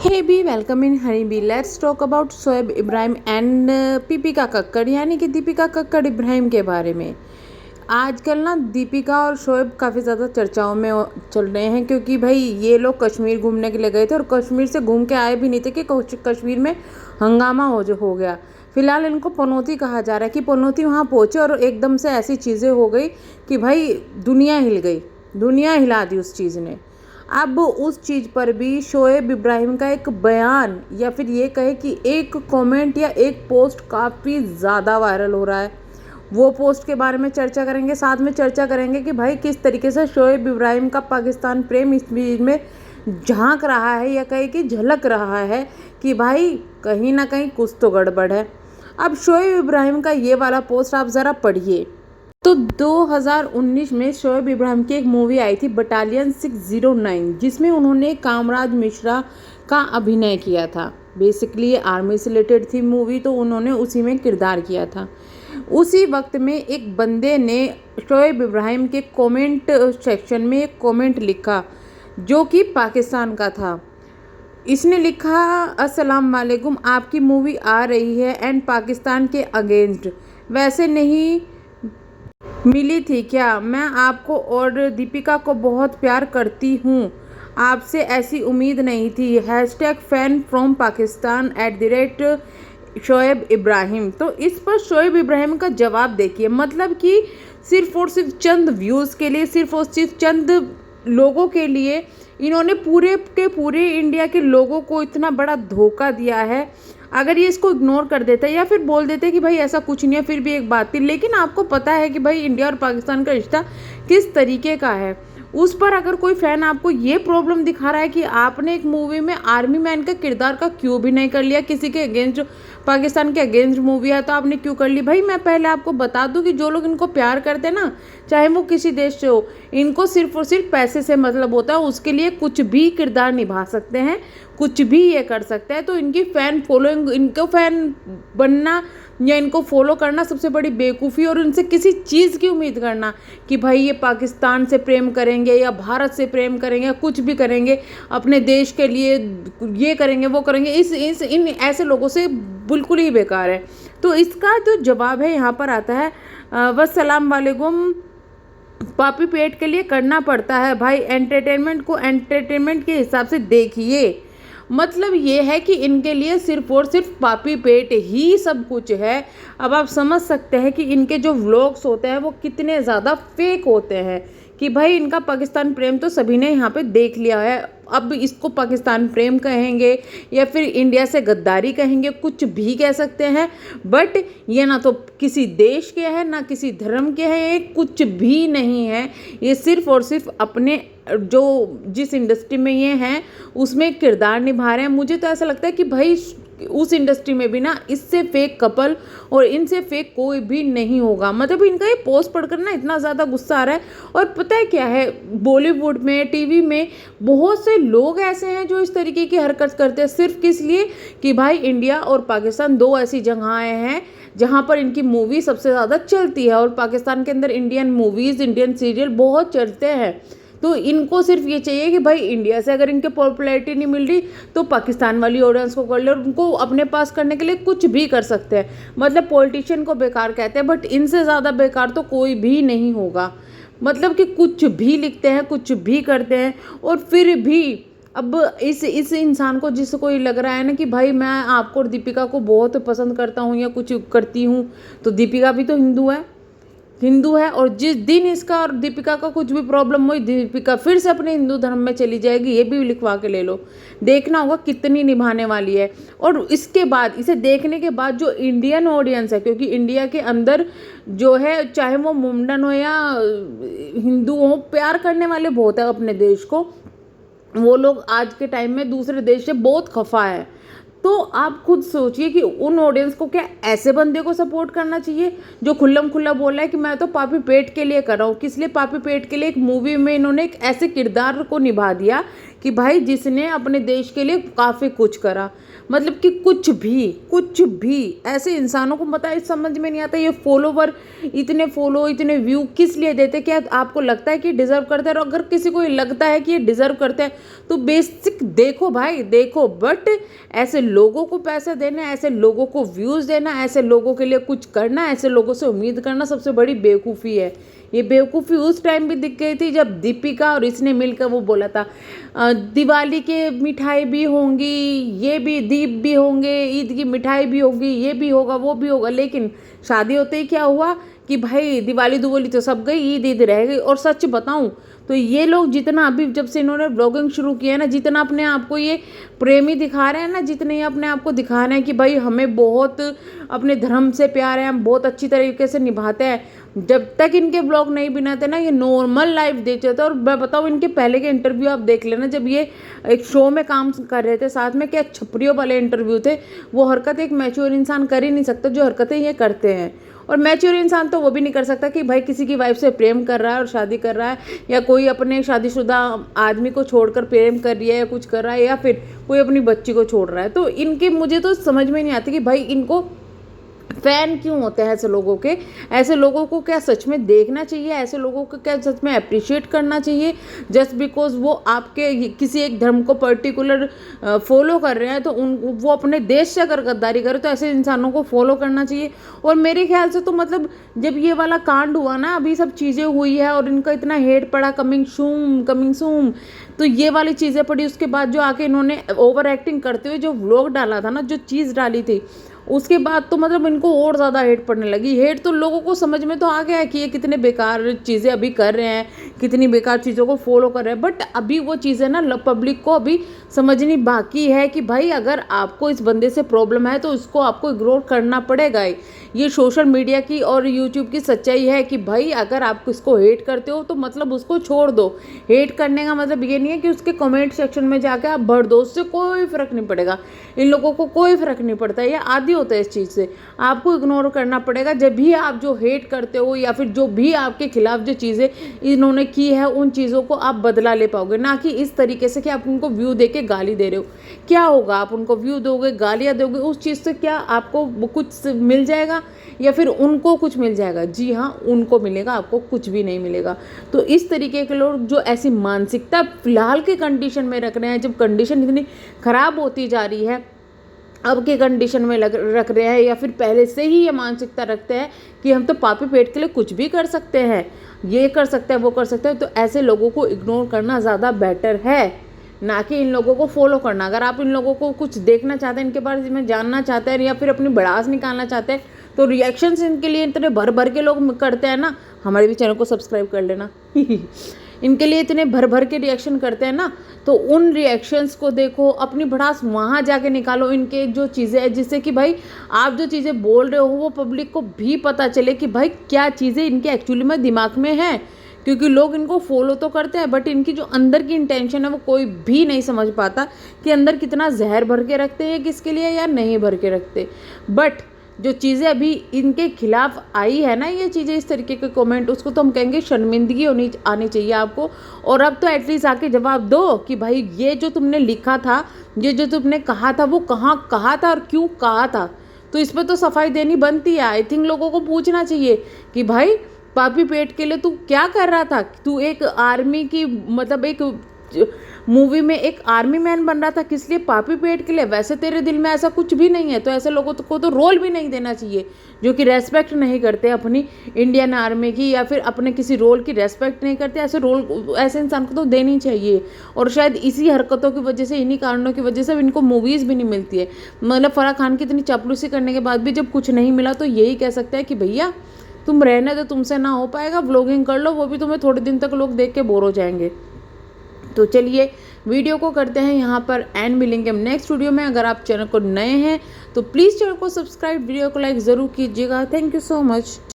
Hey B, welcome in Honey Bee. Let's talk about Shoaib Ibrahim and Deepika Kakkar यानी कि दीपिका कक्कड़ इब्राहिम के बारे में। आजकल ना दीपिका और शोएब काफ़ी ज़्यादा चर्चाओं में चल रहे हैं क्योंकि भाई ये लोग कश्मीर घूमने के लिए गए थे और कश्मीर से घूम के आए भी नहीं थे कि कश्मीर में हंगामा हो गया। फिलहाल इनको पनौती कहा जा रहा है कि पनौती वहाँ पहुँचे और एकदम से ऐसी चीज़ें हो गई कि भाई दुनिया हिल गई, दुनिया हिला दी उस चीज़ ने। अब उस चीज़ पर भी शोएब इब्राहिम का एक बयान या फिर ये कहे कि एक कमेंट या एक पोस्ट काफ़ी ज़्यादा वायरल हो रहा है। वो पोस्ट के बारे में चर्चा करेंगे, साथ में चर्चा करेंगे कि भाई किस तरीके से शोएब इब्राहिम का पाकिस्तान प्रेम इस चीज़ में झांक रहा है या कहे कि झलक रहा है कि भाई कहीं ना कहीं कुछ तो गड़बड़ है। अब शोएब इब्राहिम का ये वाला पोस्ट आप ज़रा पढ़िए। तो 2019 में शोएब इब्राहिम की एक मूवी आई थी बटालियन 609, जिसमें उन्होंने कामराज मिश्रा का अभिनय किया था। बेसिकली ये आर्मी से रिलेटेड थी मूवी, तो उन्होंने उसी में किरदार किया था। उसी वक्त में एक बंदे ने शोएब इब्राहिम के कमेंट सेक्शन में एक कमेंट लिखा जो कि पाकिस्तान का था। इसने लिखा, अस्सलाम वालेकुम, आपकी मूवी आ रही है एंड पाकिस्तान के अगेंस्ट, वैसे नहीं मिली थी क्या? मैं आपको और दीपिका को बहुत प्यार करती हूँ, आपसे ऐसी उम्मीद नहीं थी। #Fan from Pakistan @Shoaib Ibrahim. तो इस पर शोएब इब्राहिम का जवाब देखिए, मतलब कि सिर्फ और सिर्फ चंद व्यूज़ के लिए, सिर्फ और सिर्फ चंद लोगों के लिए इन्होंने पूरे के पूरे इंडिया के लोगों को इतना बड़ा धोखा दिया है। अगर ये इसको इग्नोर कर देते या फिर बोल देते कि भाई ऐसा कुछ नहीं है, फिर भी एक बात थी, लेकिन आपको पता है कि भाई इंडिया और पाकिस्तान का रिश्ता किस तरीके का है। उस पर अगर कोई फ़ैन आपको ये प्रॉब्लम दिखा रहा है कि आपने एक मूवी में आर्मी मैन का किरदार का क्यों भी नहीं कर लिया, किसी के अगेंस्ट, पाकिस्तान के अगेंस्ट मूवी है तो आपने क्यों कर ली। भाई मैं पहले आपको बता दूं कि जो लोग इनको प्यार करते हैं ना, चाहे वो किसी देश से हो, इनको सिर्फ और सिर्फ पैसे से मतलब होता है। उसके लिए कुछ भी किरदार निभा सकते हैं, कुछ भी ये कर सकते हैं। तो इनकी फ़ैन फॉलोइंग, इनको फ़ैन बनना या इनको फॉलो करना सबसे बड़ी बेवकूफ़ी, और उनसे किसी चीज़ की उम्मीद करना कि भाई ये पाकिस्तान से प्रेम करेंगे या भारत से प्रेम करेंगे या कुछ भी करेंगे, अपने देश के लिए ये करेंगे वो करेंगे, इन ऐसे लोगों से बिल्कुल ही बेकार है। तो इसका जो जवाब है यहाँ पर आता है, वस्सलाम वालेकुम, पापी पेट के लिए करना पड़ता है भाई, एंटरटेनमेंट को एंटरटेनमेंट के हिसाब से देखिए। मतलब ये है कि इनके लिए सिर्फ और सिर्फ पापी पेट ही सब कुछ है। अब आप समझ सकते हैं कि इनके जो व्लॉग्स होते हैं वो कितने ज़्यादा फेक होते हैं कि भाई इनका पाकिस्तान प्रेम तो सभी ने यहाँ पे देख लिया है। अब इसको पाकिस्तान प्रेम कहेंगे या फिर इंडिया से गद्दारी कहेंगे, कुछ भी कह सकते हैं, बट ये ना तो किसी देश के है ना किसी धर्म के है, ये कुछ भी नहीं है। ये सिर्फ और सिर्फ अपने जो जिस इंडस्ट्री में ये हैं उसमें किरदार निभा रहे हैं। मुझे तो ऐसा लगता है कि भाई उस इंडस्ट्री में भी ना इससे फेक कपल और इनसे फेक कोई भी नहीं होगा। मतलब इनका ये पोस्ट पढ़कर ना इतना ज़्यादा गुस्सा आ रहा है। और पता है क्या है, बॉलीवुड में, टीवी में बहुत से लोग ऐसे हैं जो इस तरीके की हरकत करते हैं, सिर्फ किस लिए कि भाई इंडिया और पाकिस्तान दो ऐसी जगहें हैं जहाँ पर इनकी मूवी सबसे ज़्यादा चलती है, और पाकिस्तान के अंदर इंडियन मूवीज़, इंडियन सीरियल बहुत चलते हैं। तो इनको सिर्फ ये चाहिए कि भाई इंडिया से अगर इनके पॉपुलैरिटी नहीं मिल रही तो पाकिस्तान वाली ऑडियंस को कर ले, और उनको अपने पास करने के लिए कुछ भी कर सकते हैं। मतलब पॉलिटिशियन को बेकार कहते हैं, बट इनसे ज़्यादा बेकार तो कोई भी नहीं होगा। मतलब कि कुछ भी लिखते हैं, कुछ भी करते हैं, और फिर भी अब इस इंसान को जिसको ये लग रहा है ना कि भाई मैं आपको और दीपिका को बहुत पसंद करता हूँ या कुछ करती हूँ, तो दीपिका भी तो हिंदू है, और जिस दिन इसका और दीपिका का कुछ भी प्रॉब्लम हुई, दीपिका फिर से अपने हिंदू धर्म में चली जाएगी। ये भी लिखवा के ले लो, देखना होगा कितनी निभाने वाली है। और इसके बाद, इसे देखने के बाद जो इंडियन ऑडियंस है, क्योंकि इंडिया के अंदर जो है, चाहे वो मुंडन हो या हिंदू हो, प्यार करने वाले बहुत है अपने देश को, वो लोग आज के टाइम में दूसरे देश से बहुत खफा है। तो आप खुद सोचिए कि उन ऑडियंस को क्या ऐसे बंदे को सपोर्ट करना चाहिए जो खुल्लम खुल्ला बोल रहा है कि मैं तो पापी पेट के लिए कर रहा हूँ। किस लिए पापी पेट के लिए? एक मूवी में इन्होंने एक ऐसे किरदार को निभा दिया कि भाई जिसने अपने देश के लिए काफ़ी कुछ करा, मतलब कि कुछ भी ऐसे इंसानों को पता है, समझ में नहीं आता ये फॉलोवर इतने फॉलो इतने व्यू किस लिए देते। क्या आपको लगता है कि डिज़र्व करते हैं? और अगर किसी को लगता है कि ये डिज़र्व करते हैं तो बेसिक देखो भाई देखो, बट ऐसे लोगों को पैसा देना, ऐसे लोगों को व्यूज़ देना, ऐसे लोगों के लिए कुछ करना, ऐसे लोगों से उम्मीद करना सबसे बड़ी बेवकूफ़ी है। ये बेवकूफ़ी उस टाइम भी दिख गई थी जब दीपिका और इसने मिलकर वो बोला था दिवाली के मिठाई भी होंगी, ये भी दीप भी होंगे, ईद की मिठाई भी होगी, ये भी होगा वो भी होगा। लेकिन शादी होते ही क्या हुआ कि भाई दिवाली दुवाली तो सब गई, ईद ईद रह गई। और सच बताऊं तो ये लोग जितना अभी जब से इन्होंने ब्लॉगिंग शुरू किया है ना, जितना अपने आप को ये प्रेमी दिखा रहे हैं ना, जितने ये अपने आप को दिखा रहे हैं कि भाई हमें बहुत अपने धर्म से प्यार है, हम बहुत अच्छी तरीके से निभाते हैं, जब तक इनके ब्लॉग नहीं बनाते ना ये नॉर्मल लाइफ देते थे। और मैं बताऊँ इनके पहले के इंटरव्यू आप देख लेना, जब ये एक शो में काम कर रहे थे साथ में, क्या छपरियों वाले इंटरव्यू थे। वो हरकत एक मैच्योर इंसान कर ही नहीं सकता जो हरकतें ये करते हैं। और मैच्योर इंसान तो वो भी नहीं कर सकता कि भाई किसी की वाइफ से प्रेम कर रहा है और शादी कर रहा है, या कोई अपने शादीशुदा आदमी को छोड़कर प्रेम कर रही है या कुछ कर रहा है, या फिर कोई अपनी बच्ची को छोड़ रहा है। तो इनके मुझे तो समझ में नहीं आती कि भाई इनको फ़ैन क्यों होते हैं ऐसे लोगों के। ऐसे लोगों को क्या सच में देखना चाहिए? ऐसे लोगों को क्या सच में अप्रिशिएट करना चाहिए? जस्ट बिकॉज वो आपके किसी एक धर्म को पर्टिकुलर फॉलो कर रहे हैं तो वो अपने देश से अगर गद्दारी करे तो ऐसे इंसानों को फॉलो करना चाहिए। और मेरे ख्याल से तो मतलब जब ये वाला कांड हुआ ना, अभी सब चीज़ें हुई है और इनका इतना हेट पड़ा कमिंग सूम, तो ये वाली चीज़ें पड़ी, उसके बाद जो आके इन्होंने ओवर एक्टिंग करते हुए जो व्लॉग डाला था ना, जो चीज़ डाली थी, उसके बाद तो मतलब इनको और ज़्यादा हेट पड़ने लगी। हेट तो लोगों को समझ में तो आ गया है कि ये कितने बेकार चीज़ें अभी कर रहे हैं, कितनी बेकार चीज़ों को फॉलो कर रहे हैं। बट अभी वो चीज़ें ना पब्लिक को अभी समझनी बाकी है कि भाई अगर आपको इस बंदे से प्रॉब्लम है तो इसको आपको इग्नोर करना पड़ेगा ही। ये सोशल मीडिया की और यूट्यूब की सच्चाई है कि भाई अगर आप इसको हेट करते हो तो मतलब उसको छोड़ दो। हेट करने का मतलब ये नहीं है कि उसके कमेंट सेक्शन में जाके आप भर दो, उससे कोई फ़र्क नहीं पड़ेगा। इन लोगों को कोई फ़र्क नहीं पड़ता, ये आदी होता है इस चीज़ से। आपको इग्नोर करना पड़ेगा जब भी आप जो हेट करते हो या फिर जो भी आपके खिलाफ जो चीज़ें इन्होंने की है उन चीज़ों को आप बदला ले पाओगे, ना कि इस तरीके से कि आप उनको व्यू दे के गाली दे रहे हो। क्या होगा? आप उनको व्यू दोगे, गालियाँ दोगे, उस चीज़ से क्या आपको कुछ मिल जाएगा या फिर उनको कुछ मिल जाएगा? जी हाँ, उनको मिलेगा, आपको कुछ भी नहीं मिलेगा। तो इस तरीके के लोग जो ऐसी मानसिकता फिलहाल के कंडीशन में रख रहे हैं, जब कंडीशन इतनी ख़राब होती जा रही है, अब के कंडीशन में रख रहे हैं, या फिर पहले से ही ये मानसिकता रखते हैं कि हम तो पापी पेट के लिए कुछ भी कर सकते हैं, ये कर सकते हैं वो कर सकते हैं, तो ऐसे लोगों को इग्नोर करना ज़्यादा बेटर है, ना कि इन लोगों को फॉलो करना। अगर आप इन लोगों को कुछ देखना चाहते हैं, इनके बारे में जानना चाहते हैं या फिर अपनी भड़ास निकालना चाहते हैं, तो रिएक्शंस इनके लिए इतने भर भर के लोग करते हैं ना, हमारे भी चैनल को सब्सक्राइब कर लेना इनके लिए इतने भर भर के रिएक्शन करते हैं ना, तो उन रिएक्शंस को देखो, अपनी भड़ास वहाँ जाके निकालो इनके जो चीज़ें हैं, जिससे कि भाई आप जो चीज़ें बोल रहे हो वो पब्लिक को भी पता चले कि भाई क्या चीज़ें इनके एक्चुअली में दिमाग में हैं। क्योंकि लोग इनको फॉलो तो करते हैं बट इनकी जो अंदर की इंटेंशन है वो कोई भी नहीं समझ पाता कि अंदर कितना जहर भर के रखते हैं किसके लिए या नहीं भर के रखते। बट जो चीज़ें अभी इनके खिलाफ आई है ना, ये चीज़ें इस तरीके के कमेंट, उसको तो हम कहेंगे शर्मिंदगी आनी चाहिए आपको। और अब तो एटलीस्ट आके जवाब दो कि भाई ये जो तुमने लिखा था, ये जो तुमने कहा था, वो कहाँ कहा था और क्यों कहा था। तो इस पर तो सफाई देनी बनती है। आई थिंक लोगों को पूछना चाहिए कि भाई पापी पेट के लिए तू क्या कर रहा था? तू एक आर्मी की मतलब एक मूवी में एक आर्मी मैन बन रहा था, किस लिए? पापी पेट के लिए। वैसे तेरे दिल में ऐसा कुछ भी नहीं है, तो ऐसे लोगों को तो रोल भी नहीं देना चाहिए जो कि रेस्पेक्ट नहीं करते अपनी इंडियन आर्मी की, या फिर अपने किसी रोल की रेस्पेक्ट नहीं करते। ऐसे रोल ऐसे इंसान को तो देनी चाहिए। और शायद इसी हरकतों की वजह से, इन्हीं कारणों की वजह से इनको मूवीज़ भी नहीं मिलती है। मतलब फराह खान की इतनी चापलूसी करने के बाद भी जब कुछ नहीं मिला तो यही कह सकते हैं कि भैया तुम रहने दो, तुमसे ना हो पाएगा, व्लॉगिंग कर लो, वो भी तुम्हें थोड़े दिन तक लोग देख के बोर हो जाएंगे। तो चलिए वीडियो को करते हैं यहाँ पर एंड, मिलेंगे हम नेक्स्ट वीडियो में। अगर आप चैनल को नए हैं तो प्लीज़ चैनल को सब्सक्राइब, वीडियो को लाइक ज़रूर कीजिएगा। Thank you so much.